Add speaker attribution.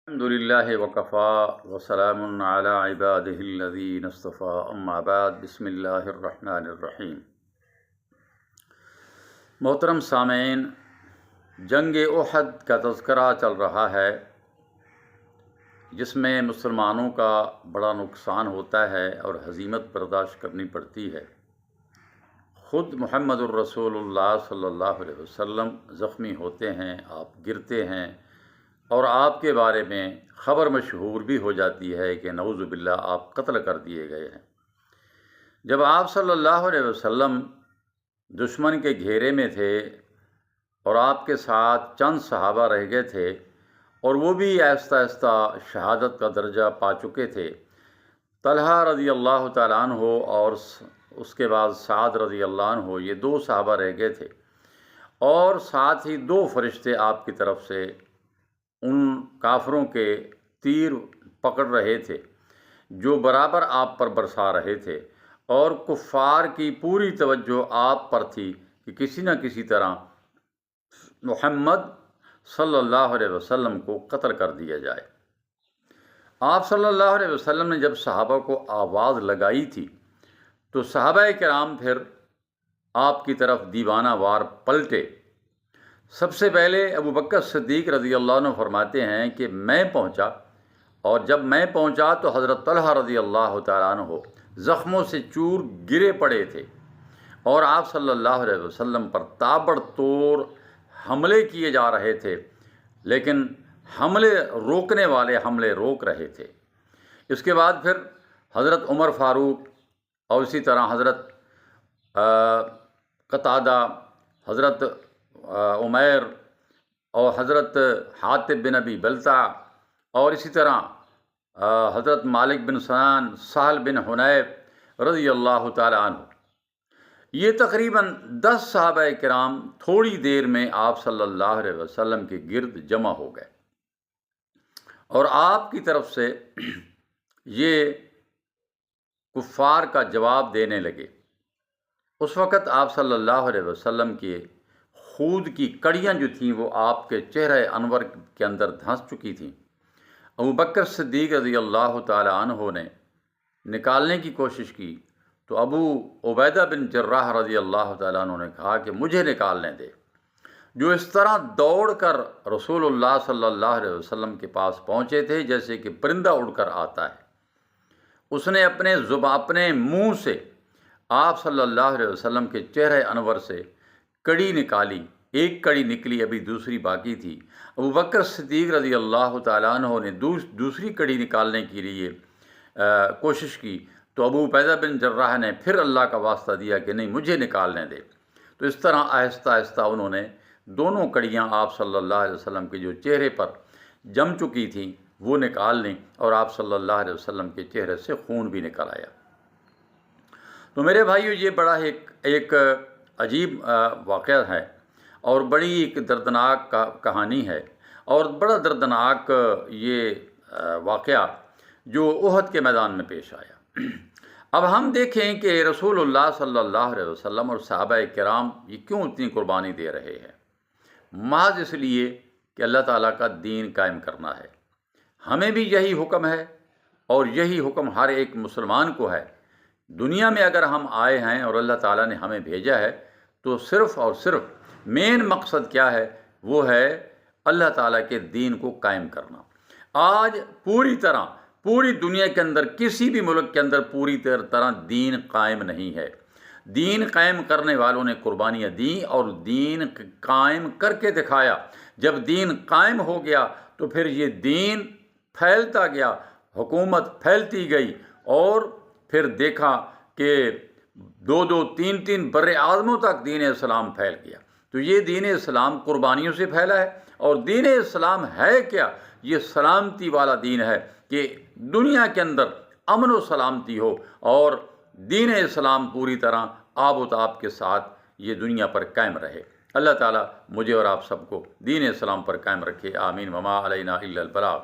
Speaker 1: الحمدللہ وکفا وسلام علی عبادہ الذین اصطفیٰ اما بعد بسم اللہ الرحمن الرحیم۔ محترم سامعین، جنگ احد کا تذکرہ چل رہا ہے جس میں مسلمانوں کا بڑا نقصان ہوتا ہے اور ہزیمت برداشت کرنی پڑتی ہے۔ خود محمد الرسول اللہ صلی اللہ علیہ وسلم زخمی ہوتے ہیں، آپ گرتے ہیں اور آپ کے بارے میں خبر مشہور بھی ہو جاتی ہے کہ نعوذ باللہ آپ قتل کر دیے گئے ہیں۔ جب آپ صلی اللہ علیہ وسلم دشمن کے گھیرے میں تھے اور آپ کے ساتھ چند صحابہ رہ گئے تھے اور وہ بھی آہستہ آہستہ شہادت کا درجہ پا چکے تھے، طلحہ رضی اللہ تعالیٰ عنہ اور اس کے بعد سعد رضی اللہ عنہ، یہ دو صحابہ رہ گئے تھے اور ساتھ ہی دو فرشتے آپ کی طرف سے ان کافروں کے تیر پکڑ رہے تھے جو برابر آپ پر برسا رہے تھے، اور کفار کی پوری توجہ آپ پر تھی کہ کسی نہ کسی طرح محمد صلی اللہ علیہ وسلم کو قتل کر دیا جائے۔ آپ صلی اللہ علیہ وسلم نے جب صحابہ کو آواز لگائی تھی تو صحابہ کرام پھر آپ کی طرف دیوانہ وار پلٹے۔ سب سے پہلے ابو بکر صدیق رضی اللہ عنہ فرماتے ہیں کہ میں پہنچا، اور جب میں پہنچا تو حضرت طلحہ رضی اللہ تعالیٰ عنہ زخموں سے چور گرے پڑے تھے اور آپ صلی اللہ علیہ وسلم پر تابڑ توڑ حملے کیے جا رہے تھے، لیکن حملے روکنے والے حملے روک رہے تھے۔ اس کے بعد پھر حضرت عمر فاروق اور اسی طرح حضرت قتادہ، حضرت عمیر اور حضرت حاتب بن ابی بلتع اور اسی طرح حضرت مالک بن سنان، سہل بن حنیف رضی اللہ تعالی عنہ، یہ تقریباً 10 صحابہ کرام تھوڑی دیر میں آپ صلی اللہ علیہ وسلم کے گرد جمع ہو گئے اور آپ کی طرف سے یہ کفار کا جواب دینے لگے۔ اس وقت آپ صلی اللہ علیہ وسلم کے خود کی کڑیاں جو تھیں وہ آپ کے چہرہ انور کے اندر دھنس چکی تھیں۔ ابو بکر صدیق رضی اللہ تعالی عنہ نے نکالنے کی کوشش کی تو ابو عبیدہ بن جراح رضی اللہ تعالیٰ عنہ نے کہا کہ مجھے نکالنے دے، جو اس طرح دوڑ کر رسول اللہ صلی اللہ علیہ وسلم کے پاس پہنچے تھے جیسے کہ پرندہ اڑ کر آتا ہے۔ اس نے اپنے منہ سے آپ صلی اللہ علیہ وسلم کے چہرہ انور سے کڑی نکالی، ایک کڑی نکلی، ابھی دوسری باقی تھی۔ ابو بکر صدیق رضی اللہ تعالیٰ عنہ نے دوسری کڑی نکالنے کے لیے کوشش کی تو ابو عبیدہ بن جراح نے پھر اللہ کا واسطہ دیا کہ نہیں، مجھے نکالنے دے۔ تو اس طرح آہستہ آہستہ انہوں نے دونوں کڑیاں آپ صلی اللہ علیہ وسلم کے جو چہرے پر جم چکی تھیں وہ نکال لیں اور آپ صلی اللہ علیہ وسلم کے چہرے سے خون بھی نکل آیا۔ تو میرے بھائیو، یہ بڑا ایک عجیب واقعہ ہے اور بڑی ایک دردناک کہانی ہے اور بڑا دردناک یہ واقعہ جو احد کے میدان میں پیش آیا۔ اب ہم دیکھیں کہ رسول اللہ صلی اللہ علیہ وسلم اور صحابہ کرام یہ کیوں اتنی قربانی دے رہے ہیں؟ محض اس لیے کہ اللہ تعالیٰ کا دین قائم کرنا ہے۔ ہمیں بھی یہی حکم ہے اور یہی حکم ہر ایک مسلمان کو ہے۔ دنیا میں اگر ہم آئے ہیں اور اللہ تعالیٰ نے ہمیں بھیجا ہے تو صرف اور صرف مین مقصد کیا ہے؟ وہ ہے اللہ تعالیٰ کے دین کو قائم کرنا۔ آج پوری دنیا کے اندر کسی بھی ملک کے اندر پوری طرح دین قائم نہیں ہے۔ دین قائم کرنے والوں نے قربانیاں دیں اور دین قائم کر کے دکھایا۔ جب دین قائم ہو گیا تو پھر یہ دین پھیلتا گیا، حکومت پھیلتی گئی اور پھر دیکھا کہ 2-3 بر اعظموں تک دین اسلام پھیل گیا۔ تو یہ دین اسلام قربانیوں سے پھیلا ہے، اور دین اسلام ہے کیا؟ یہ سلامتی والا دین ہے کہ دنیا کے اندر امن و سلامتی ہو اور دین اسلام پوری طرح آب و تاب کے ساتھ یہ دنیا پر قائم رہے۔ اللہ تعالیٰ مجھے اور آپ سب کو دین اسلام پر قائم رکھے، آمین۔ وما علینا الا البلاغ۔